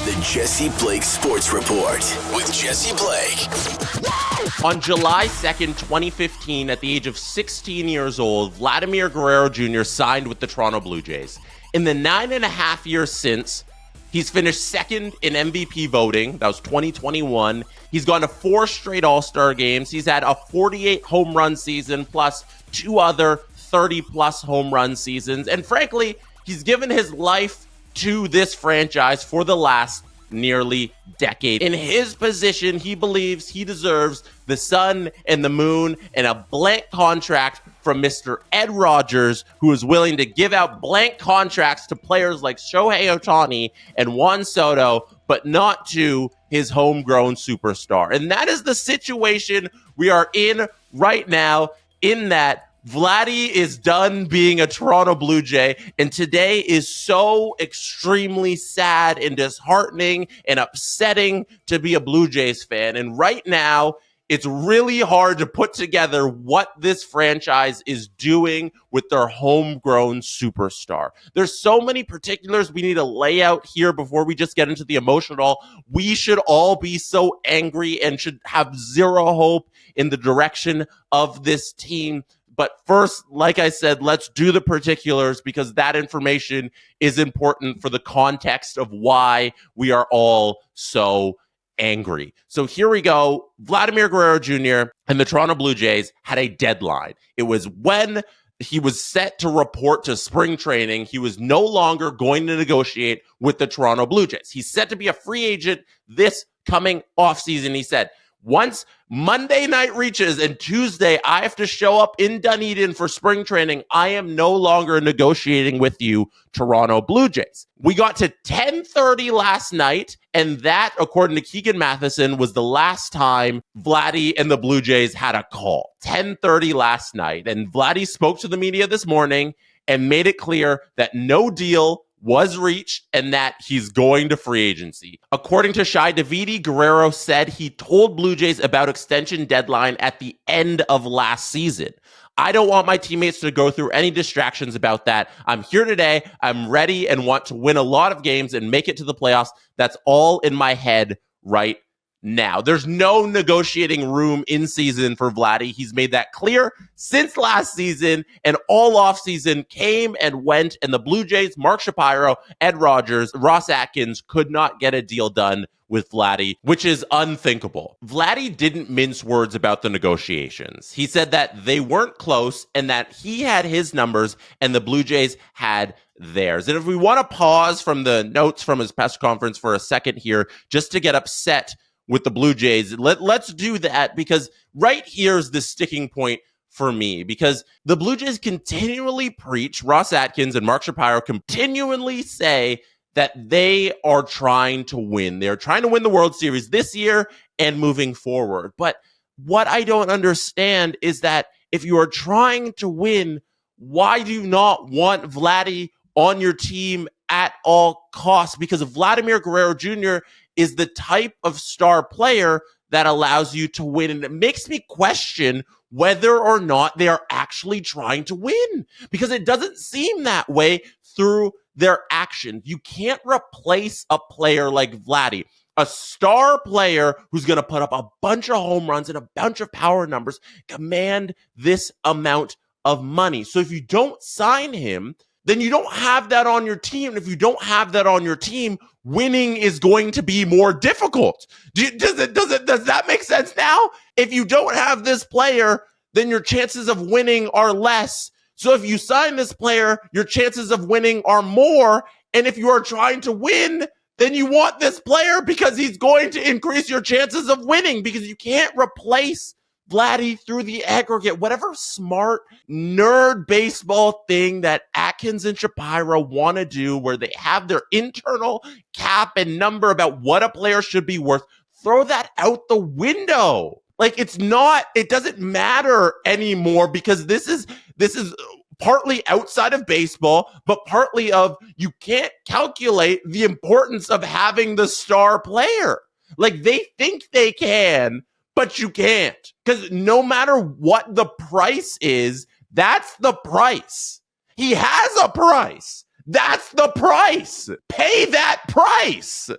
The Jesse Blake Sports Report with Jesse Blake. On July 2nd, 2015, at the age of 16 years old, Vladimir Guerrero Jr. signed with the Toronto Blue Jays. In the 9.5 years since, he's finished second in MVP voting. That was 2021. He's gone to 4 straight All-Star games. He's had a 48 home run season plus 2 other 30-plus home run seasons. And frankly, he's given his life to this franchise for the last nearly decade. In his position, he believes he deserves the sun and the moon and a blank contract from Mr. Ed Rogers, who is willing to give out blank contracts to players like Shohei Ohtani and Juan Soto, but not to his homegrown superstar. And that is the situation we are in right now, in that Vladdy is done being a Toronto Blue Jay, and today is so extremely sad and disheartening and upsetting to be a Blue Jays fan. And right now, it's really hard to put together what this franchise is doing with their homegrown superstar. There's so many particulars we need to lay out here before we just get into the emotional. We should all be so angry and should have zero hope in the direction of this team. But first, like I said, let's do the particulars because that information is important for the context of why we are all so angry. So here we go. Vladimir Guerrero Jr. and the Toronto Blue Jays had a deadline. It was when he was set to report to spring training. He was no longer going to negotiate with the Toronto Blue Jays. He's set to be a free agent this coming offseason. He said, once Monday night reaches and Tuesday I have to show up in Dunedin for spring training, I am no longer negotiating with you, Toronto Blue Jays. We got to 10:30 last night, and that, according to Keegan Matheson, was the last time Vladdy and the Blue Jays had a call. 10:30 last night. And Vladdy spoke to the media this morning and made it clear that no deal was reached and that he's going to free agency. According to Shai Davidi, Guerrero said he told Blue Jays about extension deadline at the end of last season. I don't want my teammates to go through any distractions about that. I'm here today. I'm ready and want to win a lot of games and make it to the playoffs. That's all in my head right now. There's no negotiating room in season for Vladdy. He's made that clear since last season, and all offseason came and went, and the Blue Jays, Mark Shapiro, Ed Rogers, Ross Atkins could not get a deal done with Vladdy, which is unthinkable. Vladdy didn't mince words about the negotiations. He said that they weren't close and that he had his numbers and the Blue Jays had theirs. And if we want to pause from the notes from his press conference for a second here, just to get upset with the Blue Jays, let's do that, because right here's the sticking point for me, because the Blue Jays continually preach, Ross Atkins and Mark Shapiro continually say that they are trying to win. They're trying to win the World Series this year and moving forward. But what I don't understand is that if you are trying to win, why do you not want Vladdy on your team at all costs? Because Vladimir Guerrero Jr. is the type of star player that allows you to win. And it makes me question whether or not they are actually trying to win, because it doesn't seem that way through their action. You can't replace a player like Vladdy, a star player who's going to put up a bunch of home runs and a bunch of power numbers, command this amount of money. So if you don't sign him, then you don't have that on your team. And if you don't have that on your team, winning is going to be more difficult. Does that make sense now? If you don't have this player, then your chances of winning are less. So if you sign this player, your chances of winning are more. And if you are trying to win, then you want this player because he's going to increase your chances of winning, because you can't replace Vladdy through the aggregate. Whatever smart nerd baseball thing that Atkins and Shapiro want to do, where they have their internal cap and number about what a player should be worth, throw that out the window. Like, it doesn't matter anymore, because this is partly outside of baseball, but partly of, you can't calculate the importance of having the star player. Like, they think they can, but you can't, because no matter what the price is, that's the price. He has a price. That's the price. Pay that price.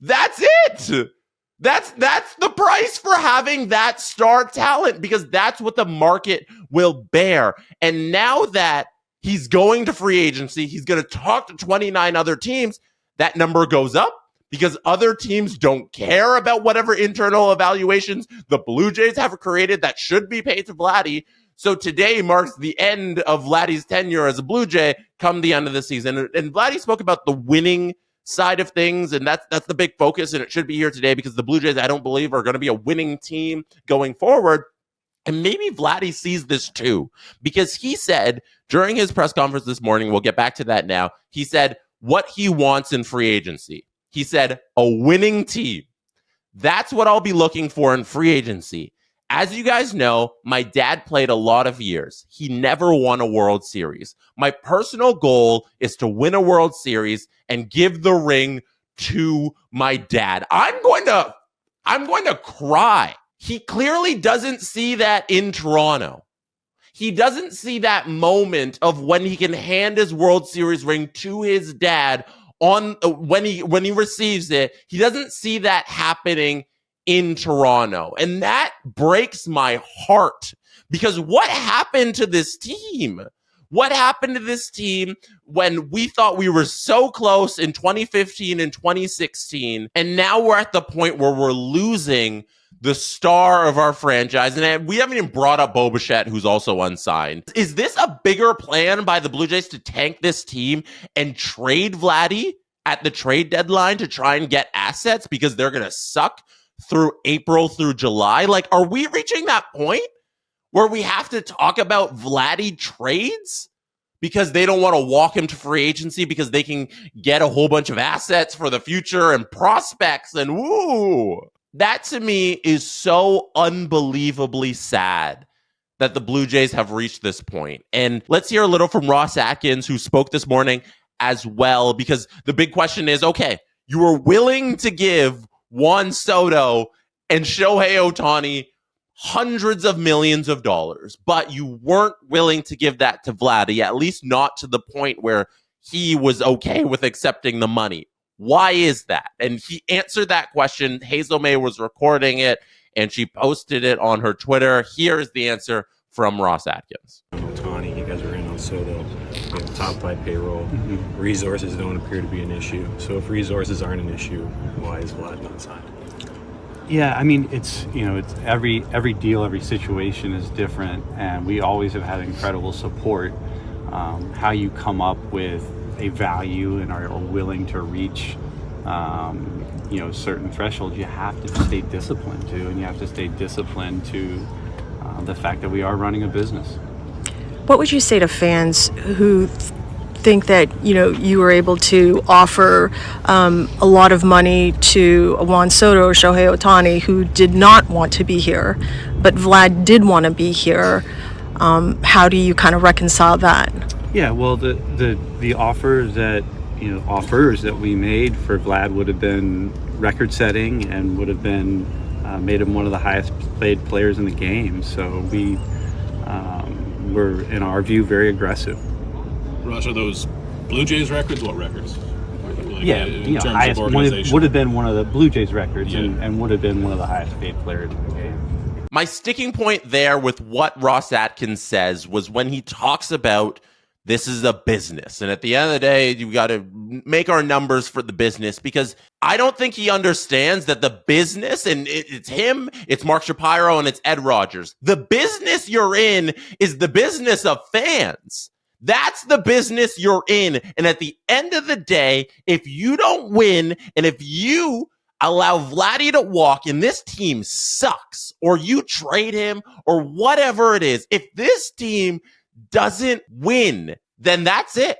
That's it. That's the price for having that star talent, because that's what the market will bear. And now that he's going to free agency, he's going to talk to 29 other teams. That number goes up because other teams don't care about whatever internal evaluations the Blue Jays have created that should be paid to Vladdy. So today marks the end of Vladdy's tenure as a Blue Jay come the end of the season. And Vladdy spoke about the winning side of things, and that's the big focus, and it should be here today because the Blue Jays, I don't believe, are going to be a winning team going forward. And maybe Vladdy sees this too, because he said during his press conference this morning, we'll get back to that now, he said what he wants in free agency. He said a winning team. That's what I'll be looking for in free agency. As you guys know, my dad played a lot of years. He never won a World Series. My personal goal is to win a World Series and give the ring to my dad. I'm going to cry. He clearly doesn't see that in Toronto. He doesn't see that moment of when he can hand his World Series ring to his dad on when he receives it. He doesn't see that happening in Toronto. And that breaks my heart, because what happened to this team? What happened to this team when we thought we were so close in 2015 and 2016, and now we're at the point where we're losing the star of our franchise? And we haven't even brought up Bo Bichette, who's also unsigned. Is this a bigger plan by the Blue Jays to tank this team and trade Vladdy at the trade deadline to try and get assets because they're going to suck through April through July? Like, are we reaching that point where we have to talk about Vladdy trades because they don't want to walk him to free agency because they can get a whole bunch of assets for the future and prospects? And woo, that to me is so unbelievably sad that the Blue Jays have reached this point. And let's hear a little from Ross Atkins, who spoke this morning as well, because the big question is, okay, you were willing to give Juan Soto and Shohei Ohtani hundreds of millions of dollars, but you weren't willing to give that to Vladdy, at least not to the point where he was okay with accepting the money. Why is that? And he answered that question. Hazel May was recording it, and she posted it on her Twitter. Here is the answer from Ross Atkins. Ohtani, you guys are in on Soto. You have top 5 payroll. Resources don't appear to be an issue. So if resources aren't an issue, why is Vlad not signed? Yeah, I mean, it's every deal, every situation is different, and we always have had incredible support. How you come up with a value and are willing to reach, certain thresholds, you have to stay disciplined to, and you have to stay disciplined to the fact that we are running a business. What would you say to fans who think that you were able to offer a lot of money to Juan Soto or Shohei Ohtani, who did not want to be here, but Vlad did want to be here? How do you kind of reconcile that? Yeah, well, the offers that we made for Vlad would have been record-setting and would have been made him one of the highest paid players in the game. So we were, in our view, very aggressive. Rush, are those Blue Jays records? What records? Highest would have been one of the Blue Jays records, and would have been one of the highest paid players in the game. My sticking point there with what Ross Atkins says was when he talks about this is a business, and at the end of the day, you got to make our numbers for the business, because I don't think he understands that the business, and it's him, it's Mark Shapiro, and it's Ed Rogers. The business you're in is the business of fans. That's the business you're in. And at the end of the day, if you don't win, and if you allow Vladdy to walk and this team sucks, or you trade him, or whatever it is, if this team doesn't win, then that's it.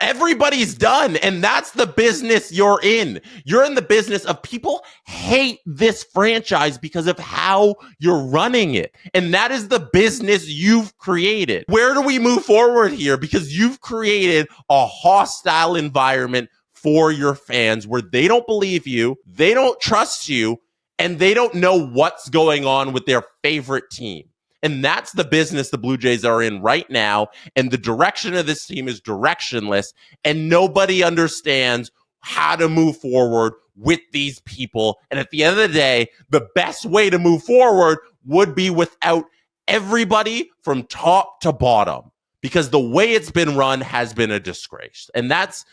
Everybody's done. And that's the business you're in. You're in the business of people hate this franchise because of how you're running it. And that is the business you've created. Where do we move forward here? Because you've created a hostile environment for your fans where they don't believe you, they don't trust you, and they don't know what's going on with their favorite team. And that's the business the Blue Jays are in right now. And the direction of this team is directionless. And nobody understands how to move forward with these people. And at the end of the day, the best way to move forward would be without everybody from top to bottom, because the way it's been run has been a disgrace. And that's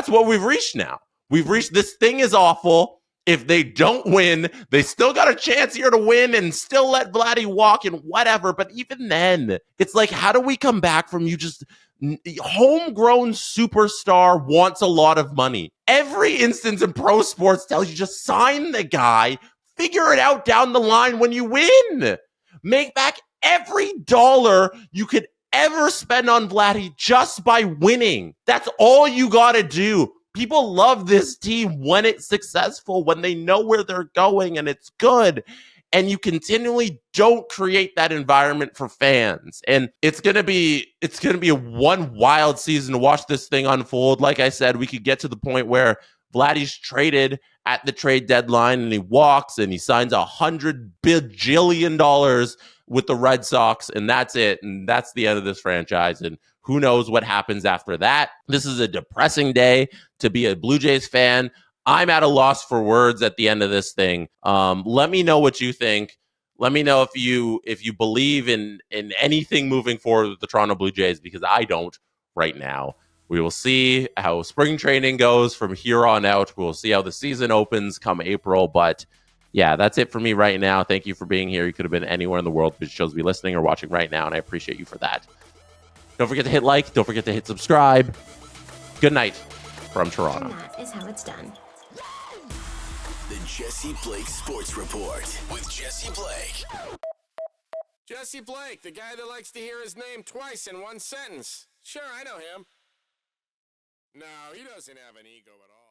what we've reached now. We've reached, this thing is awful. If they don't win, they still got a chance here to win and still let Vladdy walk and whatever. But even then, it's like, how do we come back from you just homegrown superstar wants a lot of money? Every instance in pro sports tells you just sign the guy, figure it out down the line when you win. Make back every dollar you could ever spend on Vladdy just by winning. That's all you got to do. People love this team when it's successful, when they know where they're going and it's good. And you continually don't create that environment for fans. And it's gonna be a one wild season to watch this thing unfold. Like I said, we could get to the point where Vladdy's traded at the trade deadline and he walks and he signs $100 bajillion with the Red Sox, and that's it. And that's the end of this franchise. And who knows what happens after that. This is a depressing day to be a Blue Jays fan. I'm at a loss for words at the end of this thing. Let me know what you think. Let me know if you believe in anything moving forward with the Toronto Blue Jays, because I don't right now. We will see how spring training goes from here on out. We'll see how the season opens come April. But yeah, that's it for me right now. Thank you for being here. You could have been anywhere in the world, but you chose to be listening or watching right now, and I appreciate you for that. Don't forget to hit like. Don't forget to hit subscribe. Good night from Toronto. And that is how it's done. The Jesse Blake Sports Report with Jesse Blake. Jesse Blake, the guy that likes to hear his name twice in one sentence. Sure, I know him. No, he doesn't have an ego at all.